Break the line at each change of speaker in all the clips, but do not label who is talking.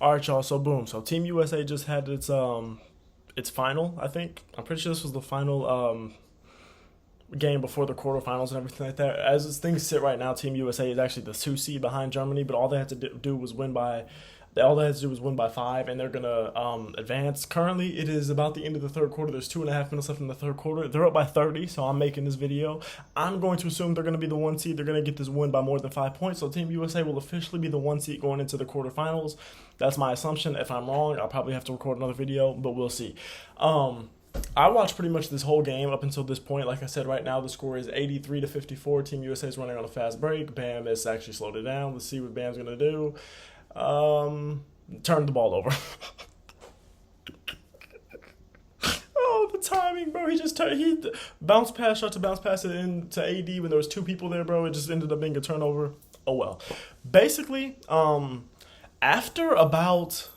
All right, y'all. So boom. So Team USA just had its final. I think I'm pretty sure this was the final game before the quarterfinals and everything like that. As things sit right now, Team USA is actually the 2 seed behind Germany, but all they had to do was win by. All they had to do was win by 5, and they're gonna advance. Currently, it is about the end of the third quarter. There's 2.5 minutes left in the third quarter. They're up by 30, so I'm making this video. I'm going to assume they're gonna be the 1 seed. They're gonna get this win by more than 5 points. So Team USA will officially be the 1 seed going into the quarterfinals. That's my assumption. If I'm wrong, I'll probably have to record another video, but we'll see. I watched pretty much this whole game up until this point. Like I said, right now the score is 83-54. Team USA is running on a fast break. Bam has actually slowed it down. Let's see what Bam's gonna do. Turn the ball over. Oh, the timing, bro. He bounced pass, shot to bounce pass it into AD when there was 2 people there, bro. It just ended up being a turnover. Oh well. Basically, after about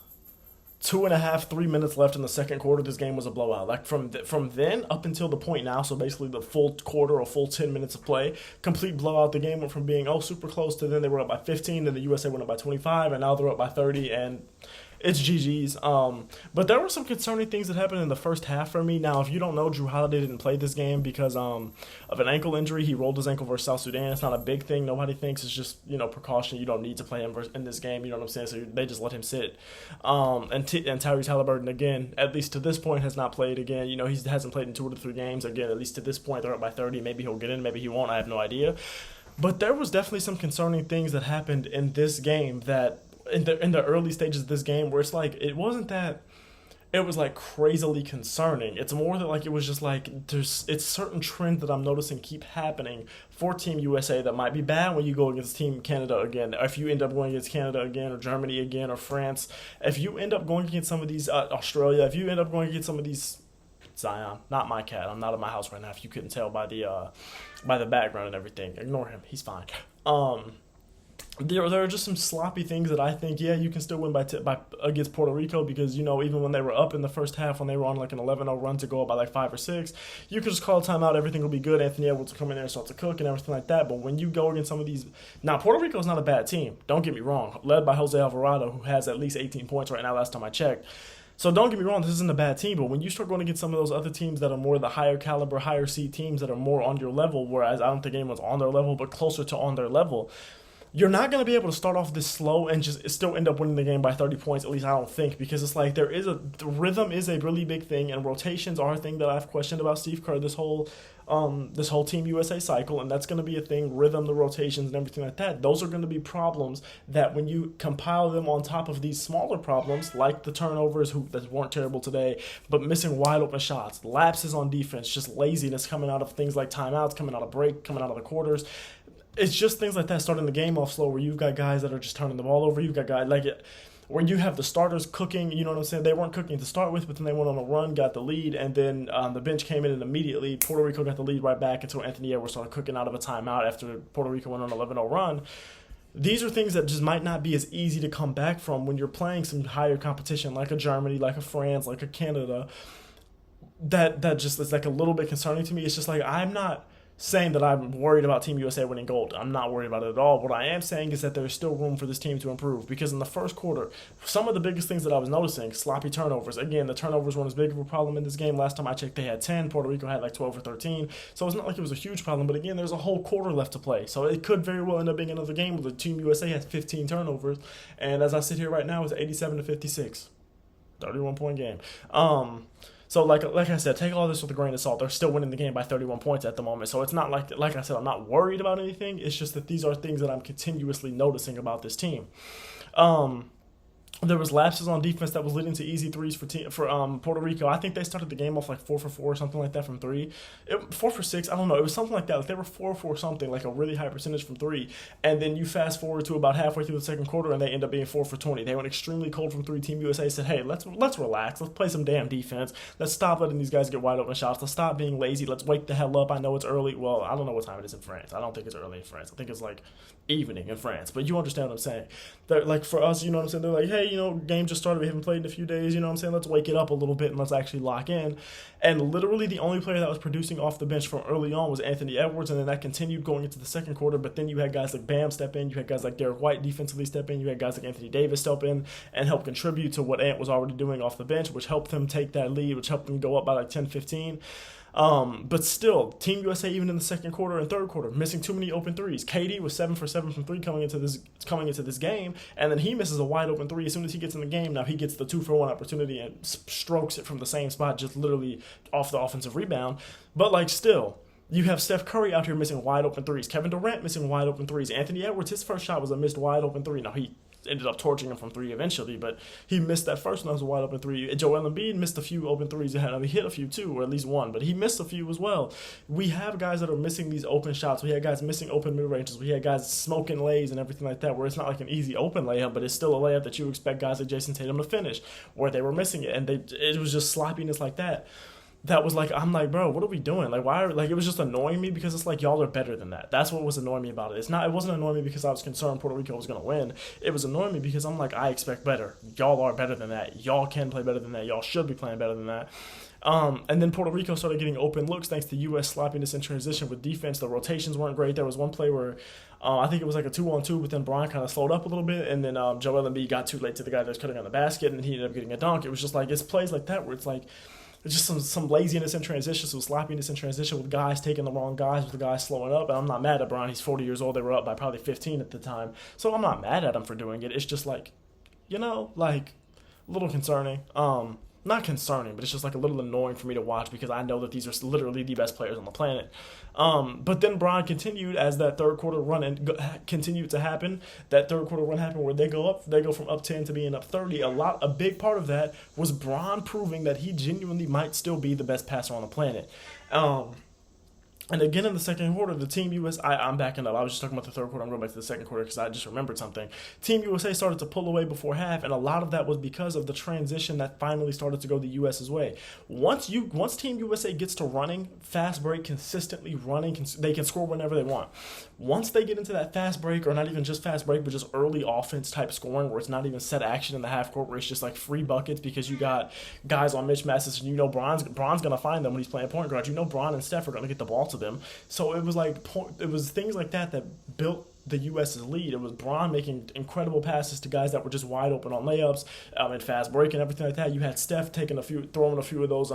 2.5, 3 minutes left in the second quarter, this game was a blowout. Like from then up until the point now, so basically the full quarter or full 10 minutes of play, complete blowout. The game went from being super close to then they were up by 15, then the USA went up by 25, and now they're up by 30, and it's GG's. But there were some concerning things that happened in the first half for me. Now, if you don't know, Drew Holiday didn't play this game because of an ankle injury. He rolled his ankle versus South Sudan. It's not a big thing. Nobody thinks it's just, precaution. You don't need to play him in this game. You know what I'm saying? So they just let him sit. And Tyrese Halliburton, again, at least to this point, has not played again. He hasn't played in 2 to 3 games. Again, at least to this point, they're up by 30. Maybe he'll get in. Maybe he won't. I have no idea. But there was definitely some concerning things that happened in this game that in the early stages of this game where it's like it wasn't that it was like crazily concerning. It's more that like it was just like it's certain trends that I'm noticing keep happening for Team USA that might be bad when you go against Team Canada again. If you end up going against Canada again or Germany again or France, if you end up going against some of these Australia, if you end up going against some of these Zion, not my cat. I'm not in my house right now. If you couldn't tell by the background and everything, ignore him. He's fine. There are just some sloppy things that I think, you can still win by against Puerto Rico because, even when they were up in the first half, when they were on like an 11-0 run to go up by like 5 or 6, you can just call a timeout, everything will be good. Anthony Edwards will come in there and start to cook and everything like that. But when you go against some of these... Now, Puerto Rico is not a bad team. Don't get me wrong. Led by Jose Alvarado, who has at least 18 points right now last time I checked. So don't get me wrong, this isn't a bad team, but when you start going against some of those other teams that are more the higher caliber, higher seed teams that are more on your level, whereas I don't think anyone's on their level, but closer to on their level... You're not going to be able to start off this slow and just still end up winning the game by 30 points, at least I don't think, because it's like the rhythm is a really big thing, and rotations are a thing that I've questioned about Steve Kerr this whole Team USA cycle, and that's going to be a thing, rhythm, the rotations, and everything like that. Those are going to be problems that when you compile them on top of these smaller problems, like the turnovers that weren't terrible today, but missing wide open shots, lapses on defense, just laziness coming out of things like timeouts, coming out of break, coming out of the quarters. It's just things like that starting the game off slow where you've got guys that are just turning the ball over. You've got guys where you have the starters cooking, you know what I'm saying? They weren't cooking to start with, but then they went on a run, got the lead, and then the bench came in and immediately Puerto Rico got the lead right back until Anthony Edwards started cooking out of a timeout after Puerto Rico went on an 11-0 run. These are things that just might not be as easy to come back from when you're playing some higher competition like a Germany, like a France, like a Canada. That just is like a little bit concerning to me. It's just like I'm not saying that I'm worried about Team USA winning gold. I'm not worried about it at all. What I am saying is that there's still room for this team to improve because in the first quarter, some of the biggest things that I was noticing, sloppy turnovers. Again, the turnovers weren't as big of a problem in this game. Last time I checked, they had 10. Puerto Rico had like 12 or 13. So it's not like it was a huge problem. But again, there's a whole quarter left to play. So it could very well end up being another game where the Team USA has 15 turnovers. And as I sit here right now, it's 87-56. 31-point game. So like I said, take all this with a grain of salt. They're still winning the game by 31 points at the moment. So it's not like I said, I'm not worried about anything. It's just that these are things that I'm continuously noticing about this team. There was lapses on defense that was leading to easy threes for Puerto Rico. I think they started the game off like 4 for 4 or something like that from 3. 4 for 6, I don't know. It was something like that. Like they were 4 for something, like a really high percentage from 3. And then you fast forward to about halfway through the second quarter, and they end up being 4 for 20. They went extremely cold from 3. Team USA said, "Hey, let's relax. Let's play some damn defense. Let's stop letting these guys get wide open shots. Let's stop being lazy. Let's wake the hell up. I know it's early. Well, I don't know what time it is in France. I don't think it's early in France. I think it's like evening in France. But you understand what I'm saying. They're like for us, you know what I'm saying? They're like, hey, hey, game just started. We haven't played in a few days. You know what I'm saying? Let's wake it up a little bit and let's actually lock in. And literally the only player that was producing off the bench from early on was Anthony Edwards, and then that continued going into the second quarter. But then you had guys like Bam step in. You had guys like Derek White defensively step in. You had guys like Anthony Davis step in and help contribute to what Ant was already doing off the bench, which helped them take that lead, which helped them go up by like 10, 15. But still, Team USA, even in the second quarter and third quarter, missing too many open threes. KD was 7 for 7 from 3 coming into this game, and then he misses a wide open 3 as soon as he gets in the game. Now he gets the 2-for-1 opportunity and strokes it from the same spot, just literally off the offensive rebound. But like still, you have Steph Curry out here missing wide open threes. Kevin Durant missing wide open threes. Anthony Edwards, his first shot was a missed wide open 3. Now he ended up torching him from 3 eventually, but he missed that first one. That was a wide open 3. Joel Embiid missed a few open 3s. He hit a few too, or at least one, but he missed a few as well. We have guys that are missing these open shots. We had guys missing open mid-ranges. We had guys smoking lays and everything like that, where it's not like an easy open layup, but it's still a layup that you expect guys like Jason Tatum to finish, where they were missing it, and it was just sloppiness like that. That was like, I'm like, bro, what are we doing? Like, why? Like, it was just annoying me because it's like, y'all are better than that. That's what was annoying me about it. It wasn't annoying me because I was concerned Puerto Rico was going to win. It was annoying me because I'm like, I expect better. Y'all are better than that. Y'all can play better than that. Y'all should be playing better than that. And then Puerto Rico started getting open looks thanks to U.S. sloppiness in transition with defense. The rotations weren't great. There was one play where I think it was like a 2-on-2, but then Bron kind of slowed up a little bit, and then Joel Embiid got too late to the guy that was cutting on the basket, and he ended up getting a dunk. It was just like, it's plays like that where it's like, it's just some laziness in transition, some sloppiness in transition with guys taking the wrong guys, with the guys slowing up. And I'm not mad at Bron. He's 40 years old. They were up by probably 15 at the time. So I'm not mad at him for doing it. It's just like, like a little concerning. Not concerning, but it's just like a little annoying for me to watch because I know that these are literally the best players on the planet. But then Bron continued as that third quarter run continued to happen. That third quarter run happened where they go from up 10 to being up 30. A big part of that was Bron proving that he genuinely might still be the best passer on the planet. And again in the second quarter, the Team USA, I'm backing up. I was just talking about the third quarter. I'm going back to the second quarter because I just remembered something. Team USA started to pull away before half, and a lot of that was because of the transition that finally started to go the US's way. Once Team USA gets to running, fast break, consistently running, they can score whenever they want. Once they get into that fast break, or not even just fast break, but just early offense type scoring where it's not even set action in the half court, where it's just like free buckets because you got guys on mismatches and Bron's going to find them when he's playing point guard. Bron and Steph are going to get the ball to them. So it was things like that built the U.S.'s lead. It was Bron making incredible passes to guys that were just wide open on layups and fast break and everything like that. You had Steph throwing a few of those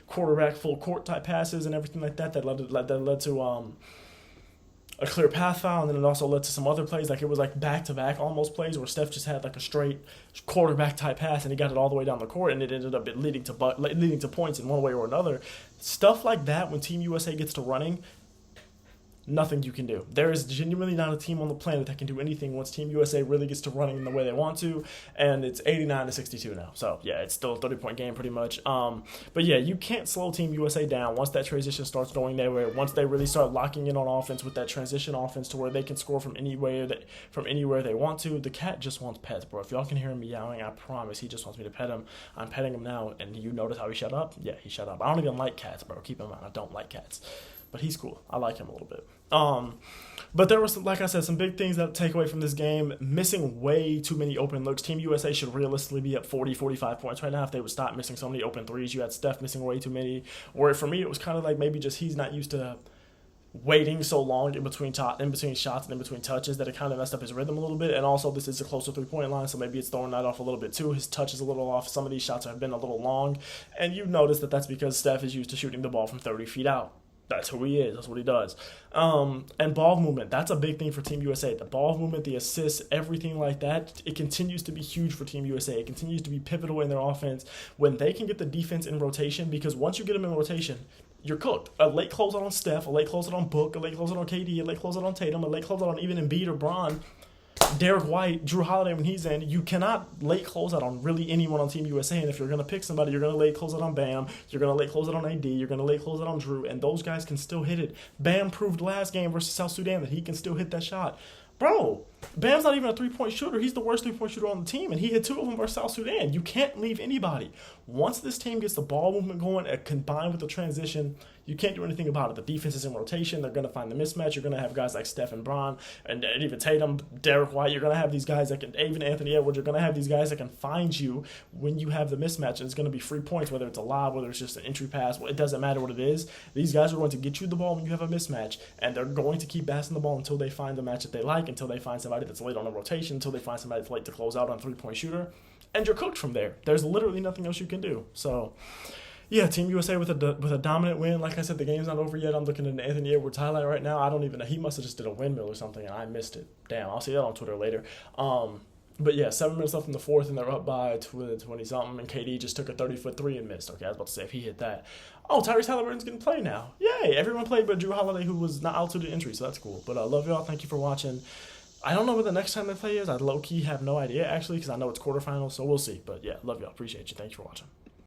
quarterback full court type passes and everything like that led to a clear path foul, and then it also led to some other plays. Like it was like back-to-back almost plays where Steph just had like a straight quarterback type pass and he got it all the way down the court, and it ended up leading to points in one way or another. Stuff like that, when Team USA gets to running, nothing you can do. There is genuinely not a team on the planet that can do anything once Team USA really gets to running in the way they want to, and it's 89-62 now. So yeah, it's still a 30-point game pretty much. But yeah, you can't slow Team USA down once that transition starts going their way. Once they really start locking in on offense with that transition offense to where they can score from anywhere they want to. The cat just wants pets, bro. If y'all can hear him meowing, I promise he just wants me to pet him. I'm petting him now, and you notice how he shut up? Yeah, he shut up. I don't even like cats, bro. Keep in mind, I don't like cats. But he's cool. I like him a little bit. But there were some, like I said, some big things that take away from this game. Missing way too many open looks. Team USA should realistically be up 40, 45 points right now if they would stop missing so many open threes. You had Steph missing way too many. Or for me, it was kind of like maybe just he's not used to waiting so long in between shots and in between touches that it kind of messed up his rhythm a little bit. And also, this is a closer three-point line, so maybe it's throwing that off a little bit too. His touch is a little off. Some of these shots have been a little long. And you notice that that's because Steph is used to shooting the ball from 30 feet out. That's who he is. That's what he does. And ball movement, that's a big thing for Team USA. The ball movement, the assists, everything like that, it continues to be huge for Team USA. It continues to be pivotal in their offense when they can get the defense in rotation, because once you get them in rotation, you're cooked. A late closeout on Steph, a late closeout on Book, a late closeout on KD, a late closeout on Tatum, a late closeout on even Embiid or Bron, Derek White, Drew Holiday when he's in. You cannot late closeout on really anyone on Team USA. And if you're going to pick somebody, you're going to late closeout on Bam. You're going to late closeout on AD. You're going to late closeout on Drew. And those guys can still hit it. Bam proved last game versus South Sudan that he can still hit that shot. Bro, Bam's not even a three-point shooter. He's the worst three-point shooter on the team, and he hit 2 of them versus South Sudan. You can't leave anybody. Once this team gets the ball movement going, combined with the transition, you can't do anything about it. The defense is in rotation. They're going to find the mismatch. You're going to have guys like Steph and Bron, and even Tatum, Derek White. You're going to have these guys that can, even Anthony Edwards, you're going to have these guys that can find you when you have the mismatch, and it's going to be free points, whether it's a lob, whether it's just an entry pass. It doesn't matter what it is. These guys are going to get you the ball when you have a mismatch, and they're going to keep passing the ball until they find the match that they like, until they find somebody that's late on a rotation, until they find somebody that's late to close out on a three-point shooter, and you're cooked from there. There's literally nothing else you can do. So, yeah, Team USA with a dominant win. Like I said, the game's not over yet. I'm looking at an Anthony Edwards highlight right now. I don't even know. He must have just did a windmill or something, and I missed it. Damn, I'll see that on Twitter later. But yeah, 7 minutes left in the fourth, and they're up by 20-something, and KD just took a 30-foot three and missed. Okay, I was about to say, if he hit that. Oh, Tyrese Halliburton's getting play now. Yay! Everyone played but Drew Holiday, who was not out to the injury, so that's cool. But I love y'all. Thank you for watching. I don't know what the next time they play is. I low-key have no idea, actually, because I know it's quarterfinals, so we'll see. But yeah, love y'all. Appreciate you. Thanks for watching.